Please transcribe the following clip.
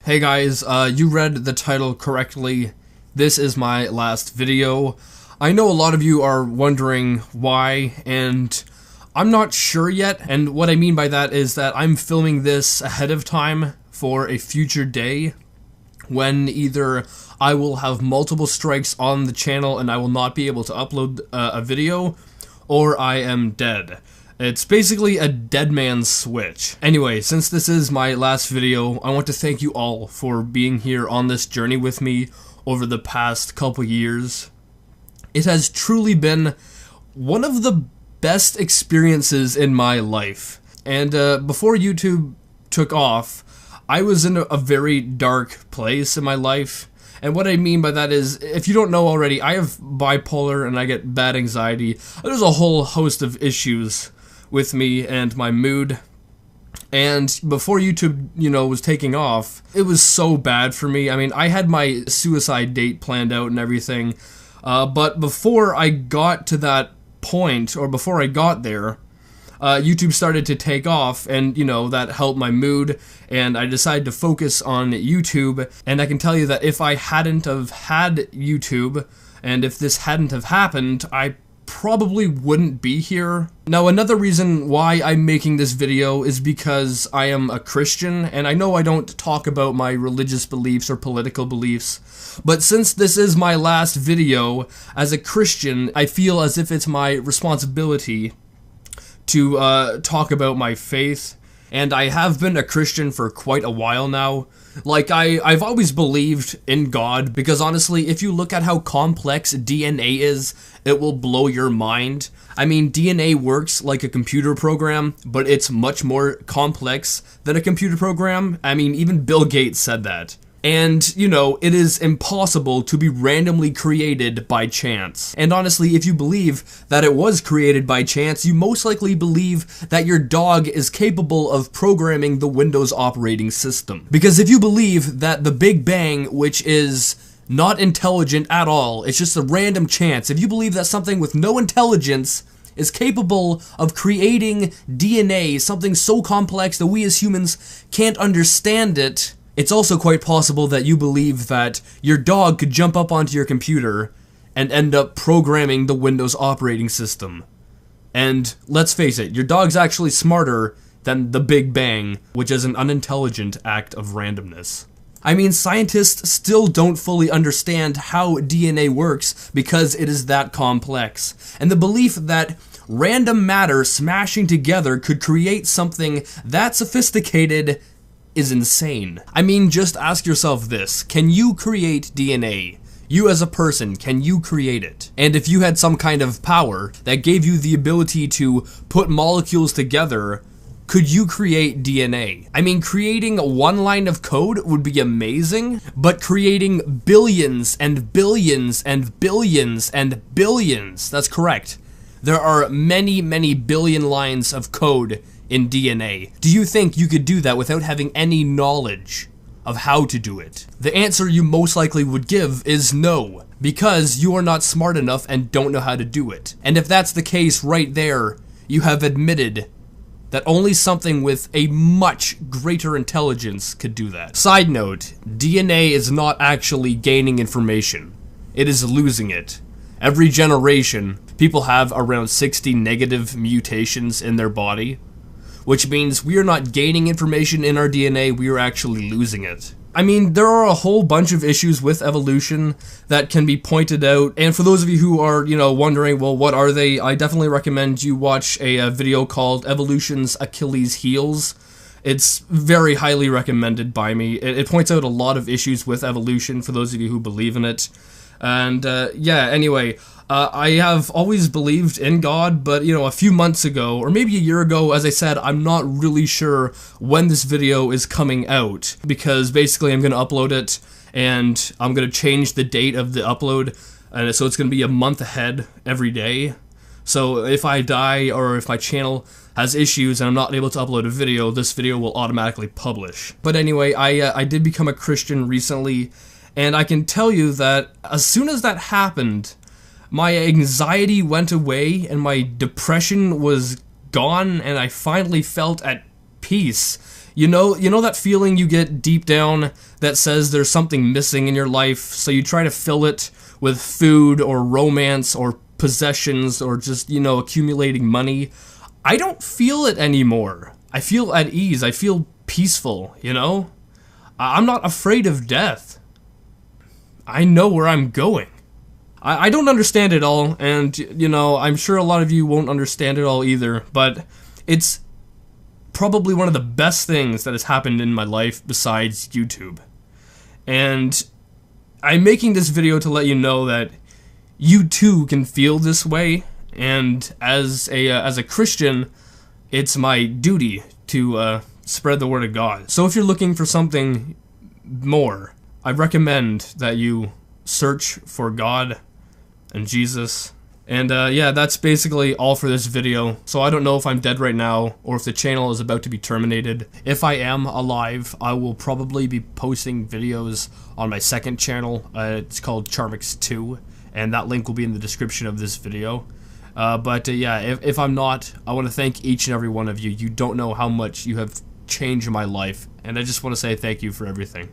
Hey guys, you read the title correctly. This is my last video. I know a lot of you are wondering why, and I'm not sure yet, and what I mean by that is that I'm filming this ahead of time for a future day when either I will have multiple strikes on the channel and I will not be able to upload a video, or I am dead. It's basically a dead man's switch. Anyway, since this is my last video, I want to thank you all for being here on this journey with me over the past couple years. It has truly been one of the best experiences in my life. And before YouTube took off, I was in a very dark place in my life. And what I mean by that is, if you don't know already, I have bipolar and I get bad anxiety. There's a whole host of issues with me and my mood. And before YouTube, was taking off, it was so bad for me. I mean, I had my suicide date planned out and everything. But before I got to that point, or before I got there, YouTube started to take off, and that helped my mood, and I decided to focus on YouTube. And I can tell you that if I hadn't have had YouTube, and if this hadn't have happened, I probably wouldn't be here. Now, another reason why I'm making this video is because I am a Christian, and I know I don't talk about my religious beliefs or political beliefs, but since this is my last video as a Christian, I feel as if it's my responsibility to talk about my faith. And I have been a Christian for quite a while now. Like, I've always believed in God, because honestly, if you look at how complex DNA is, it will blow your mind. I mean, DNA works like a computer program, but it's much more complex than a computer program. I mean, even Bill Gates said that. And, it is impossible to be randomly created by chance. And honestly, if you believe that it was created by chance, you most likely believe that your dog is capable of programming the Windows operating system. Because if you believe that the Big Bang, which is not intelligent at all, it's just a random chance, if you believe that something with no intelligence is capable of creating DNA, something so complex that we as humans can't understand it, it's also quite possible that you believe that your dog could jump up onto your computer and end up programming the Windows operating system. And let's face it, your dog's actually smarter than the Big Bang, which is an unintelligent act of randomness. I mean, scientists still don't fully understand how DNA works because it is that complex. And the belief that random matter smashing together could create something that sophisticated is insane. I mean, just ask yourself this: can you create DNA? You as a person, can you create it? And if you had some kind of power that gave you the ability to put molecules together, could you create DNA? I mean, creating one line of code would be amazing, but creating billions and billions and billions and billions, that's correct. There are many, many billion lines of code in DNA. Do you think you could do that without having any knowledge of how to do it? The answer you most likely would give is no, because you are not smart enough and don't know how to do it. And if that's the case right there, you have admitted that only something with a much greater intelligence could do that. Side note, DNA is not actually gaining information. It is losing it. Every generation, people have around 60 negative mutations in their body, which means we are not gaining information in our DNA, we are actually losing it. I mean, there are a whole bunch of issues with evolution that can be pointed out, and for those of you who are, wondering, well, what are they? I definitely recommend you watch a video called Evolution's Achilles Heels. It's very highly recommended by me. It points out a lot of issues with evolution for those of you who believe in it. And, yeah, anyway, I have always believed in God, but, a few months ago, or maybe a year ago, as I said, I'm not really sure when this video is coming out, because basically I'm going to upload it, and I'm going to change the date of the upload, and so it's going to be a month ahead every day. So if I die, or if my channel has issues and I'm not able to upload a video, this video will automatically publish. But anyway, I did become a Christian recently, and I can tell you that as soon as that happened, my anxiety went away and my depression was gone, and I finally felt at peace. You know that feeling you get deep down that says there's something missing in your life, so you try to fill it with food or romance or possessions or just, accumulating money. I don't feel it anymore. I feel at ease. I feel peaceful, I'm not afraid of death. I know where I'm going. I don't understand it all, and, I'm sure a lot of you won't understand it all either, but it's probably one of the best things that has happened in my life besides YouTube. And I'm making this video to let you know that you too can feel this way, and as a Christian, it's my duty to spread the word of God. So if you're looking for something more, I recommend that you search for God and Jesus. And yeah, that's basically all for this video. So I don't know if I'm dead right now or if the channel is about to be terminated. If I am alive, I will probably be posting videos on my second channel. It's called Charmx 2, and that link will be in the description of this video. But yeah, if I'm not, I want to thank each and every one of you. You don't know how much you have changed my life, and I just want to say thank you for everything.